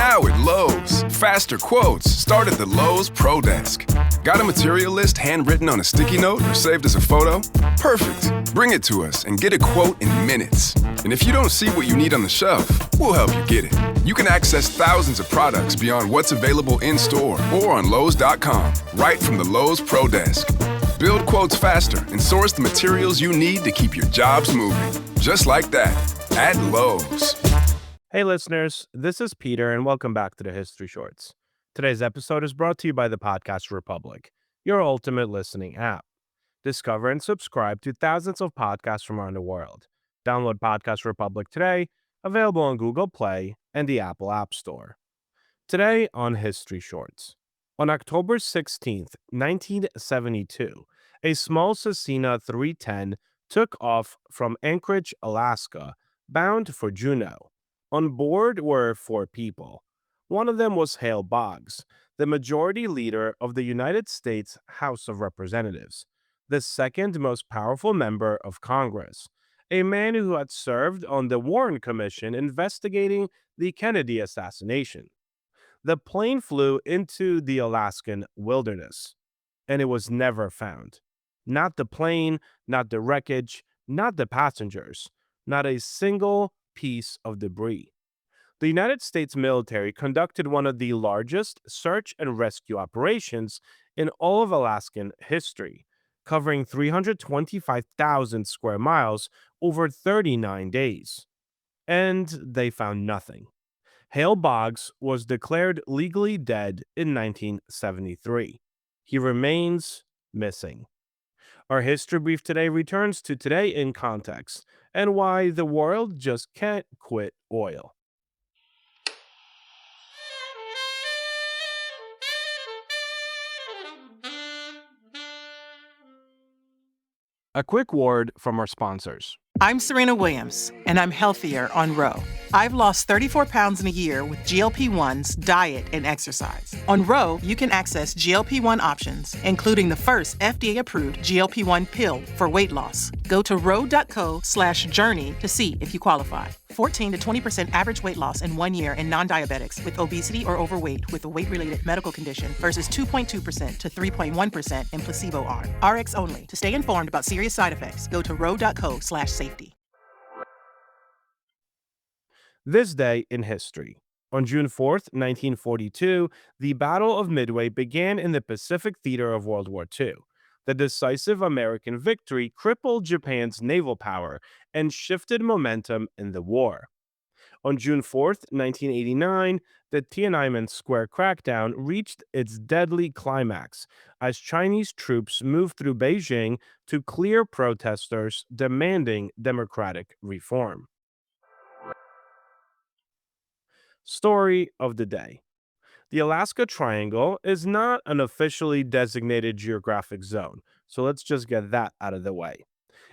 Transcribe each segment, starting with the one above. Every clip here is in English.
Now at Lowe's, faster quotes start at the Lowe's Pro Desk. Got a material list handwritten on a sticky note or saved as a photo? Perfect. Bring it to us and get a quote in minutes. And if you don't see what you need on the shelf, we'll help you get it. You can access thousands of products beyond what's available in-store or on Lowes.com, right from the Lowe's Pro Desk. Build quotes faster and source the materials you need to keep your jobs moving. Just like that, at Lowe's. Hey listeners, this is Peter and welcome back to the History Shorts. Today's episode is brought to you by the Podcast Republic, your ultimate listening app. Discover and subscribe to thousands of podcasts from around the world. Download Podcast Republic today, available on Google Play and the Apple App Store. Today on History Shorts. On October 16th, 1972, a small Cessna 310 took off from Anchorage, Alaska, bound for Juneau. On board were 4 people. One of them was Hale Boggs, the majority leader of the United States House of Representatives, the second most powerful member of Congress, a man who had served on the Warren Commission investigating the Kennedy assassination. The plane flew into the Alaskan wilderness, and it was never found. Not the plane, not the wreckage, not the passengers, not a single piece of debris. The United States military conducted one of the largest search and rescue operations in all of Alaskan history, covering 325,000 square miles over 39 days. And they found nothing. Hale Boggs was declared legally dead in 1973. He remains missing. Our history brief today returns to Today in Context and why the world just can't quit oil. A quick word from our sponsors. I'm Serena Williams, and I'm healthier on Ro. I've lost 34 pounds in a year with GLP-1s, diet, and exercise. On Ro, you can access GLP-1 options, including the first FDA-approved GLP-1 pill for weight loss. Go to ro.co/journey to see if you qualify. 14 to 20% average weight loss in 1 year in non-diabetics with obesity or overweight with a weight-related medical condition versus 2.2% to 3.1% in placebo arm. RX only. To stay informed about serious side effects, go to ro.co/safety. This day in history. On June 4th, 1942, the Battle of Midway began in the Pacific theater of World War II. The decisive American victory crippled Japan's naval power and shifted momentum in the war. On June 4th, 1989, the Tiananmen Square crackdown reached its deadly climax as Chinese troops moved through Beijing to clear protesters demanding democratic reform. Story of the day. The Alaska Triangle is not an officially designated geographic zone, so let's just get that out of the way.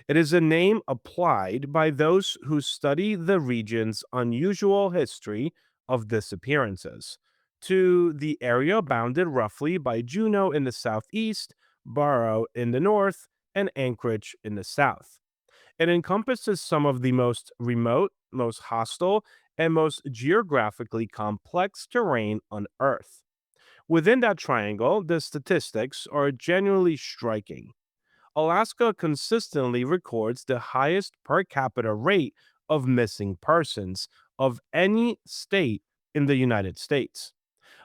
It is a name applied by those who study the region's unusual history of disappearances to the area bounded roughly by Juneau in the southeast, Barrow in the north, and Anchorage in the south. It encompasses some of the most remote, most hostile, and most geographically complex terrain on Earth. Within that triangle, the statistics are genuinely striking. Alaska consistently records the highest per capita rate of missing persons of any state in the United States.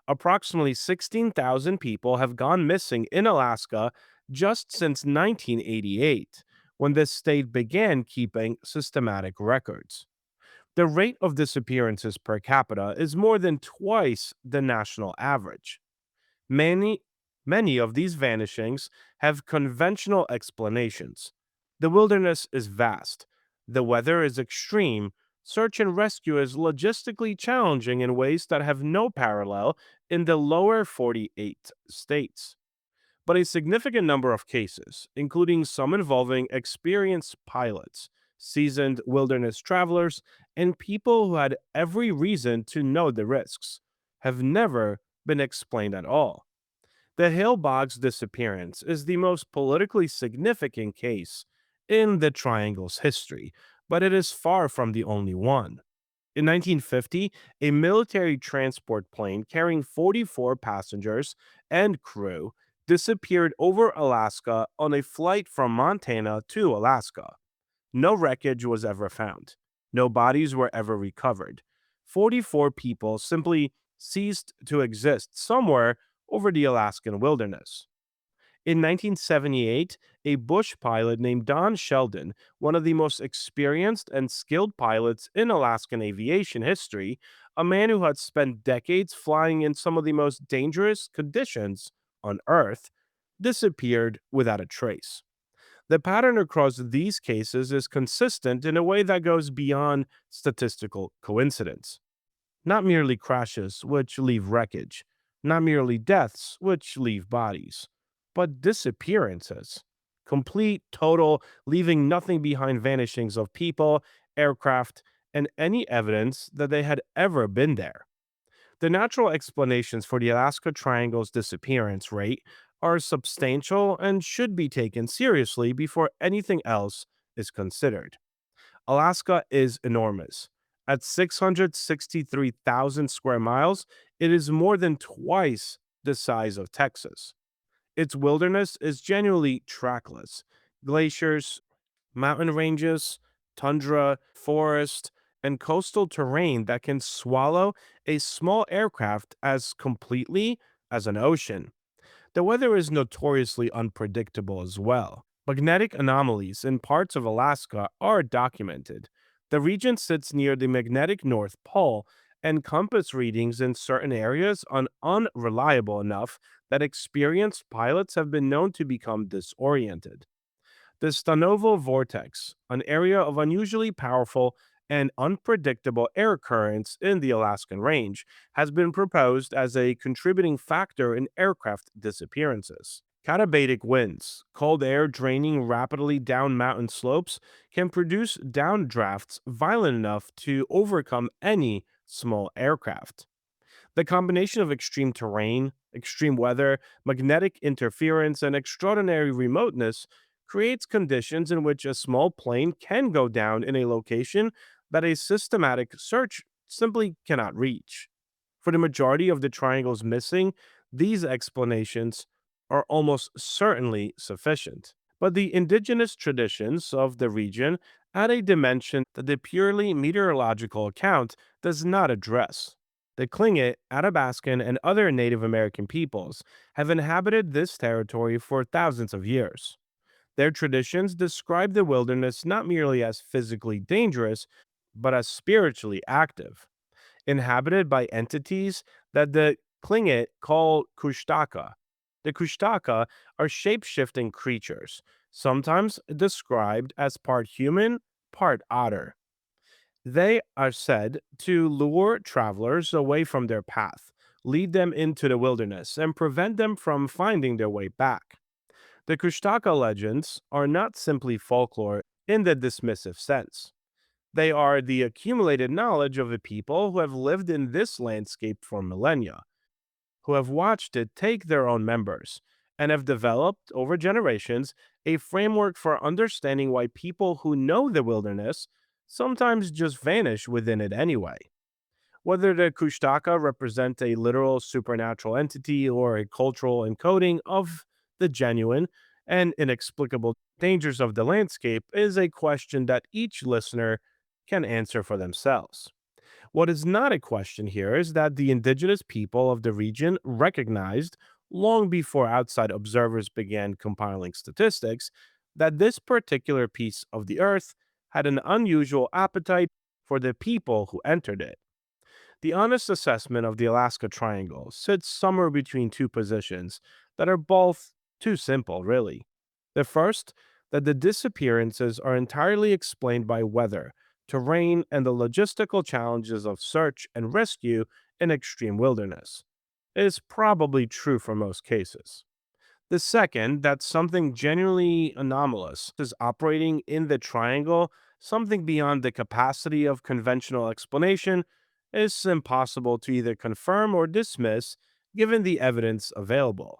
Approximately 16,000 people have gone missing in Alaska just since 1988, when the state began keeping systematic records. The rate of disappearances per capita is more than twice the national average. Many of these vanishings have conventional explanations. The wilderness is vast, the weather is extreme, search and rescue is logistically challenging in ways that have no parallel in the lower 48 states. But a significant number of cases, including some involving experienced pilots, seasoned wilderness travelers, and people who had every reason to know the risks, have never been explained at all. The Hale Boggs disappearance is the most politically significant case in the Triangle's history, but it is far from the only one. In 1950, a military transport plane carrying 44 passengers and crew disappeared over Alaska on a flight from Montana to Alaska. No wreckage was ever found. No bodies were ever recovered. 44 people simply ceased to exist somewhere over the Alaskan wilderness. In 1978, a Bush pilot named Don Sheldon, one of the most experienced and skilled pilots in Alaskan aviation history, a man who had spent decades flying in some of the most dangerous conditions on Earth, disappeared without a trace. The pattern across these cases is consistent in a way that goes beyond statistical coincidence. Not merely crashes, which leave wreckage, not merely deaths, which leave bodies, but disappearances. Complete, total, leaving nothing behind vanishings of people, aircraft, and any evidence that they had ever been there. The natural explanations for the Alaska Triangle's disappearance rate are substantial and should be taken seriously before anything else is considered. Alaska is enormous. At 663,000 square miles, it is more than twice the size of Texas. Its wilderness is genuinely trackless. Glaciers, mountain ranges, tundra, forest, and coastal terrain that can swallow a small aircraft as completely as an ocean. The weather is notoriously unpredictable as well. Magnetic anomalies in parts of Alaska are documented. The region sits near the magnetic North Pole, and compass readings in certain areas are unreliable enough that experienced pilots have been known to become disoriented. The Stanovo vortex, an area of unusually powerful and unpredictable air currents in the Alaskan range, has been proposed as a contributing factor in aircraft disappearances. Katabatic winds, cold air draining rapidly down mountain slopes, can produce downdrafts violent enough to overcome any small aircraft. The combination of extreme terrain, extreme weather, magnetic interference, and extraordinary remoteness creates conditions in which a small plane can go down in a location that a systematic search simply cannot reach. For the majority of the triangles missing, these explanations are almost certainly sufficient. But the indigenous traditions of the region add a dimension that the purely meteorological account does not address. The Tlingit, Athabascan, and other Native American peoples have inhabited this territory for thousands of years. Their traditions describe the wilderness not merely as physically dangerous, but as spiritually active, inhabited by entities that the Tlingit call Kushtaka. The Kushtaka are shape shifting creatures, sometimes described as part human, part otter. They are said to lure travelers away from their path, lead them into the wilderness, and prevent them from finding their way back. The Kushtaka legends are not simply folklore in the dismissive sense. They are the accumulated knowledge of the people who have lived in this landscape for millennia, who have watched it take their own members, and have developed, over generations, a framework for understanding why people who know the wilderness sometimes just vanish within it anyway. Whether the Kushtaka represent a literal supernatural entity or a cultural encoding of the genuine and inexplicable dangers of the landscape is a question that each listener can answer for themselves. What is not a question here is that the indigenous people of the region recognized, long before outside observers began compiling statistics, that this particular piece of the earth had an unusual appetite for the people who entered it. The honest assessment of the Alaska Triangle sits somewhere between two positions that are both too simple, really. The first, that the disappearances are entirely explained by weather, terrain, and the logistical challenges of search and rescue in extreme wilderness, is probably true for most cases. The second, that something genuinely anomalous is operating in the triangle, something beyond the capacity of conventional explanation, is impossible to either confirm or dismiss given the evidence available.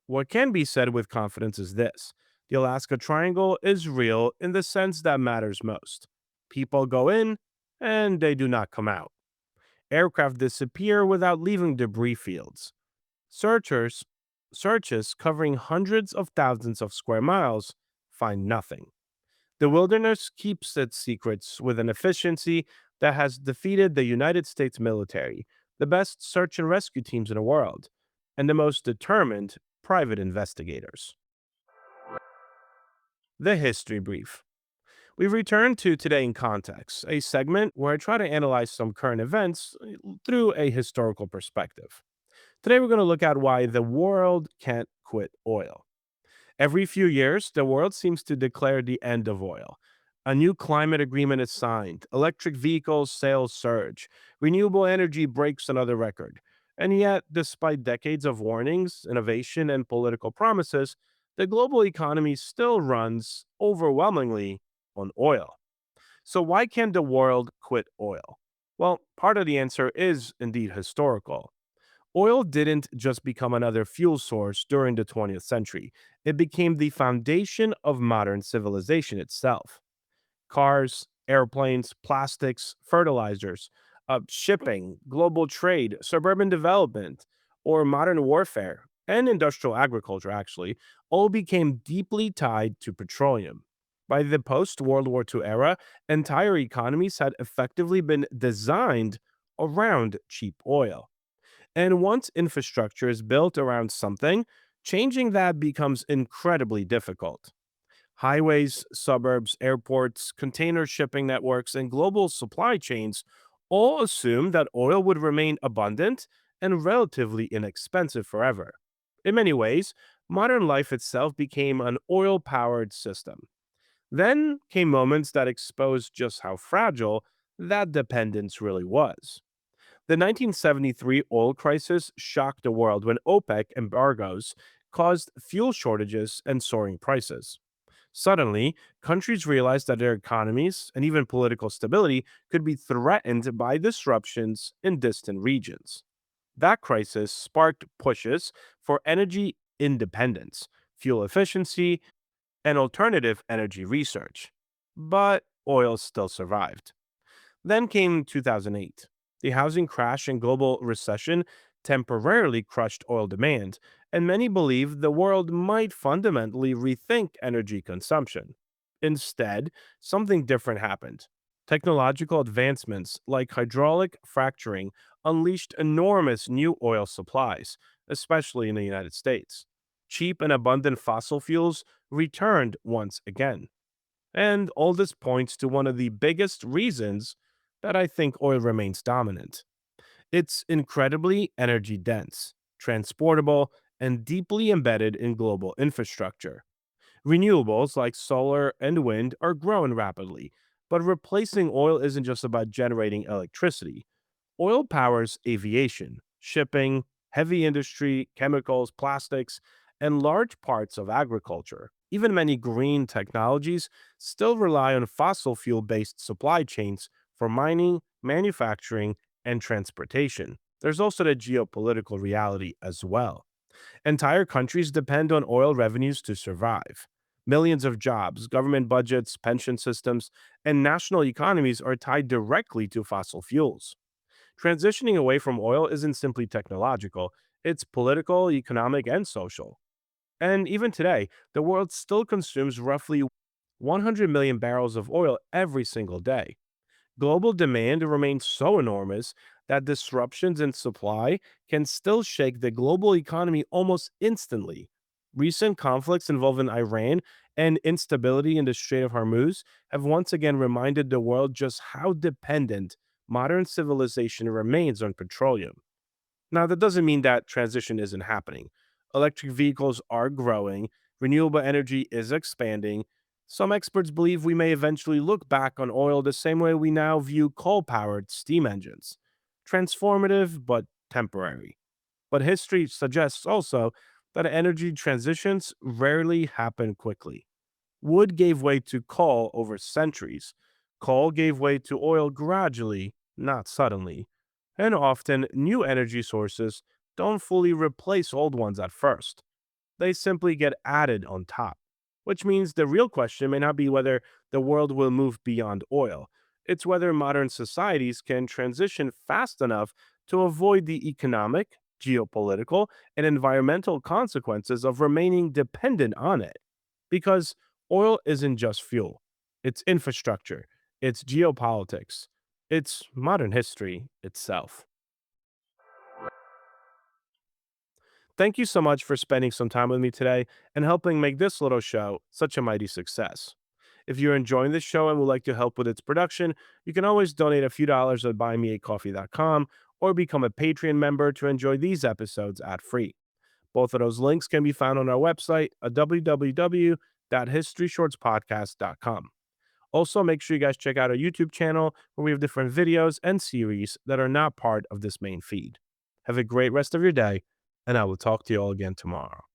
What can be said with confidence is this: the Alaska Triangle is real in the sense that matters most. People go in, and they do not come out. Aircraft disappear without leaving debris fields. Searchers Searches covering hundreds of thousands of square miles find nothing. The wilderness keeps its secrets with an efficiency that has defeated the United States military, the best search and rescue teams in the world, and the most determined private investigators. The History Brief. We return to Today in Context, a segment where I try to analyze some current events through a historical perspective. Today, we're going to look at why the world can't quit oil. Every few years, the world seems to declare the end of oil. A new climate agreement is signed, electric vehicles sales surge, renewable energy breaks another record. And yet, despite decades of warnings, innovation, and political promises, the global economy still runs overwhelmingly on oil. So, why can't the world quit oil? Well, part of the answer is indeed historical. Oil didn't just become another fuel source during the 20th century, it became the foundation of modern civilization itself. Cars, airplanes, plastics, fertilizers, shipping, global trade, suburban development, or modern warfare, and industrial agriculture, actually, all became deeply tied to petroleum. By the post World War II era, entire economies had effectively been designed around cheap oil. And once infrastructure is built around something, changing that becomes incredibly difficult. Highways, suburbs, airports, container shipping networks, and global supply chains all assume that oil would remain abundant and relatively inexpensive forever. In many ways, modern life itself became an oil powered system. Then came moments that exposed just how fragile that dependence really was. The 1973 oil crisis shocked the world when OPEC embargoes caused fuel shortages and soaring prices. Suddenly, countries realized that their economies and even political stability could be threatened by disruptions in distant regions. That crisis sparked pushes for energy independence, fuel efficiency, and alternative energy research. But oil still survived. Then came 2008. The housing crash and global recession temporarily crushed oil demand, and many believed the world might fundamentally rethink energy consumption. Instead, something different happened. Technological advancements like hydraulic fracturing unleashed enormous new oil supplies, especially in the United States. Cheap and abundant fossil fuels returned once again. And all this points to one of the biggest reasons that I think oil remains dominant. It's incredibly energy dense, transportable, and deeply embedded in global infrastructure. Renewables like solar and wind are growing rapidly, but replacing oil isn't just about generating electricity. Oil powers aviation, shipping, heavy industry, chemicals, plastics, and large parts of agriculture. Even many green technologies still rely on fossil fuel based supply chains for mining, manufacturing, and transportation. There's also the geopolitical reality as well. Entire countries depend on oil revenues to survive. Millions of jobs, government budgets, pension systems, and national economies are tied directly to fossil fuels. Transitioning away from oil isn't simply technological, it's political, economic, and social. And even today, the world still consumes roughly 100 million barrels of oil every single day. Global demand remains so enormous that disruptions in supply can still shake the global economy almost instantly. Recent conflicts involving Iran and instability in the Strait of Hormuz have once again reminded the world just how dependent modern civilization remains on petroleum. Now, that doesn't mean that transition isn't happening. Electric vehicles are growing, renewable energy is expanding. Some experts believe we may eventually look back on oil the same way we now view coal powered steam engines, transformative but temporary. But history suggests also that energy transitions rarely happen quickly. Wood gave way to coal over centuries. Coal gave way to oil gradually, not suddenly. And often, new energy sources don't fully replace old ones at first. They simply get added on top. Which means the real question may not be whether the world will move beyond oil. It's whether modern societies can transition fast enough to avoid the economic, geopolitical, and environmental consequences of remaining dependent on it. Because oil isn't just fuel, it's infrastructure, it's geopolitics, it's modern history itself. Thank you so much for spending some time with me today and helping make this little show such a mighty success. If you're enjoying this show and would like to help with its production, you can always donate a few dollars at buymeacoffee.com or become a Patreon member to enjoy these episodes ad free. Both of those links can be found on our website at www.historyshortspodcast.com. Also, make sure you guys check out our YouTube channel where we have different videos and series that are not part of this main feed. Have a great rest of your day, and I will talk to you all again tomorrow.